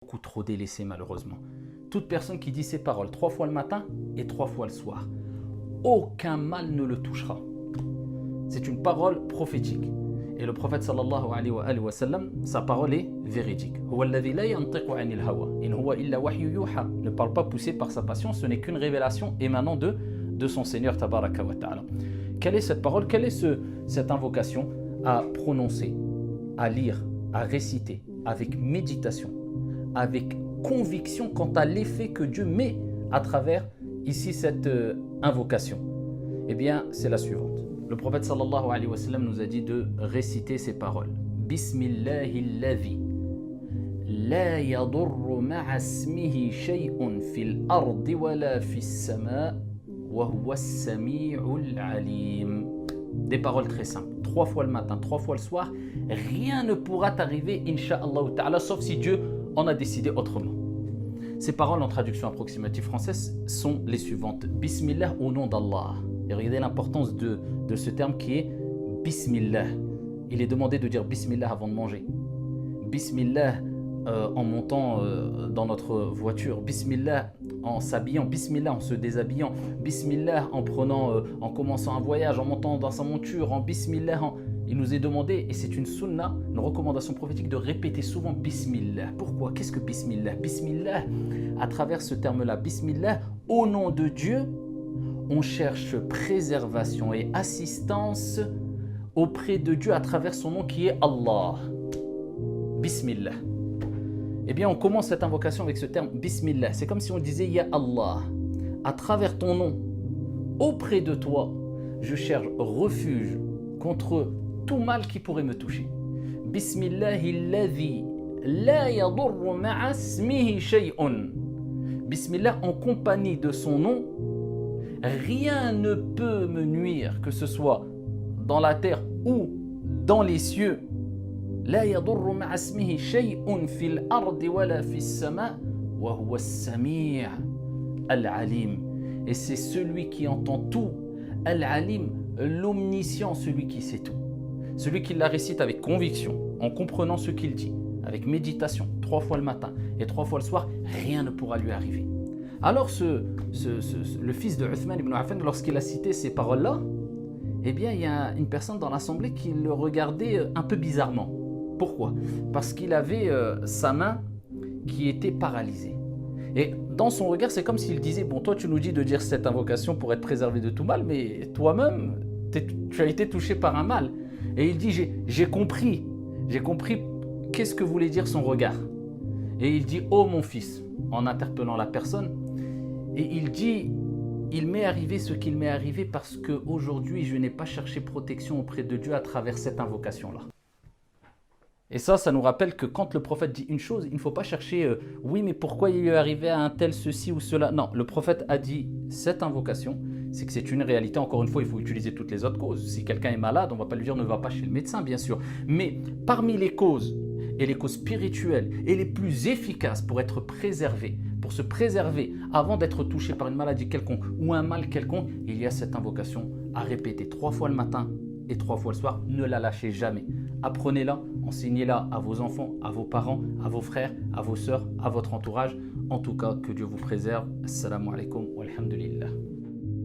beaucoup trop délaissé malheureusement. Toute personne qui dit ces paroles 3 fois le matin et 3 fois le soir, aucun mal ne le touchera. C'est une parole prophétique. Et le prophète sallallahu alayhi wa sallam, sa parole est véridique. Ne parle pas poussé par sa passion, ce n'est qu'une révélation émanant de son Seigneur tabaraka wa ta'ala. Quelle est cette parole? Quelle est cette invocation à prononcer, à lire, à réciter avec méditation, avec conviction quant à l'effet que Dieu met à travers ici cette invocation? Eh bien, c'est la suivante. Le prophète sallallahu alayhi wa sallam nous a dit de réciter ces paroles. Bismillahilladhi la yadurru ma'a ismihi shay'un fil ardi wala fis sama' wa huwa as-sami'ul 'alim. Des paroles très simples. 3 fois le matin, 3 fois le soir. Rien ne pourra t'arriver, incha'Allah ta'ala, sauf si Dieu en a décidé autrement. Ces paroles en traduction approximative française sont les suivantes. Bismillah au nom d'Allah. Et regardez l'importance de ce terme qui est Bismillah. Il est demandé de dire Bismillah avant de manger. Bismillah en montant dans notre voiture. Bismillah en s'habillant. Bismillah en se déshabillant. Bismillah en commençant un voyage, en montant dans sa monture. En Bismillah. Il nous est demandé, et c'est une sunna, une recommandation prophétique, de répéter souvent Bismillah. Pourquoi? Qu'est-ce que Bismillah? Bismillah, à travers ce terme-là, Bismillah, au nom de Dieu, on cherche préservation et assistance auprès de Dieu à travers son nom qui est Allah. Bismillah. Eh bien, on commence cette invocation avec ce terme Bismillah. C'est comme si on disait Ya Allah, à travers ton nom, auprès de toi, je cherche refuge contre tout mal qui pourrait me toucher. Bismillahilladhi la yadurru ma'a ismihi shay'un. Bismillah, en compagnie de son nom, rien ne peut me nuire, que ce soit dans la terre ou dans les cieux. La yadurru ma'a ismihi shay'un fil ardi wala fis sama' wa huwa as-sami' al-alim. Et c'est celui qui entend tout, al-alim, l'omniscient, celui qui sait tout. Celui qui la récite avec conviction, en comprenant ce qu'il dit, avec méditation, 3 fois le matin et 3 fois le soir, rien ne pourra lui arriver. Alors le fils de Uthman ibn Affan, lorsqu'il a cité ces paroles-là, eh bien il y a une personne dans l'assemblée qui le regardait un peu bizarrement. Pourquoi? Parce qu'il avait sa main qui était paralysée. Et dans son regard, c'est comme s'il disait, bon, toi tu nous dis de dire cette invocation pour être préservé de tout mal, mais toi-même, tu as été touché par un mal. Et il dit, j'ai compris qu'est-ce que voulait dire son regard. Et il dit, oh mon fils, en interpellant la personne, et il dit, il m'est arrivé ce qu'il m'est arrivé parce qu'aujourd'hui, je n'ai pas cherché protection auprès de Dieu à travers cette invocation-là. Et ça nous rappelle que quand le prophète dit une chose, il ne faut pas chercher oui, mais pourquoi il lui est arrivé à un tel ceci ou cela. Non, le prophète a dit cette invocation, c'est que c'est une réalité. Encore une fois, il faut utiliser toutes les autres causes. Si quelqu'un est malade, on ne va pas lui dire ne va pas chez le médecin, bien sûr. Mais parmi les causes, et les causes spirituelles, et les plus efficaces pour être préservé, pour se préserver avant d'être touché par une maladie quelconque ou un mal quelconque, il y a cette invocation à répéter 3 fois le matin et 3 fois le soir. Ne la lâchez jamais. Apprenez-la, enseignez-la à vos enfants, à vos parents, à vos frères, à vos sœurs, à votre entourage. En tout cas, que Dieu vous préserve. Assalamu alaikum wa alhamdulillah.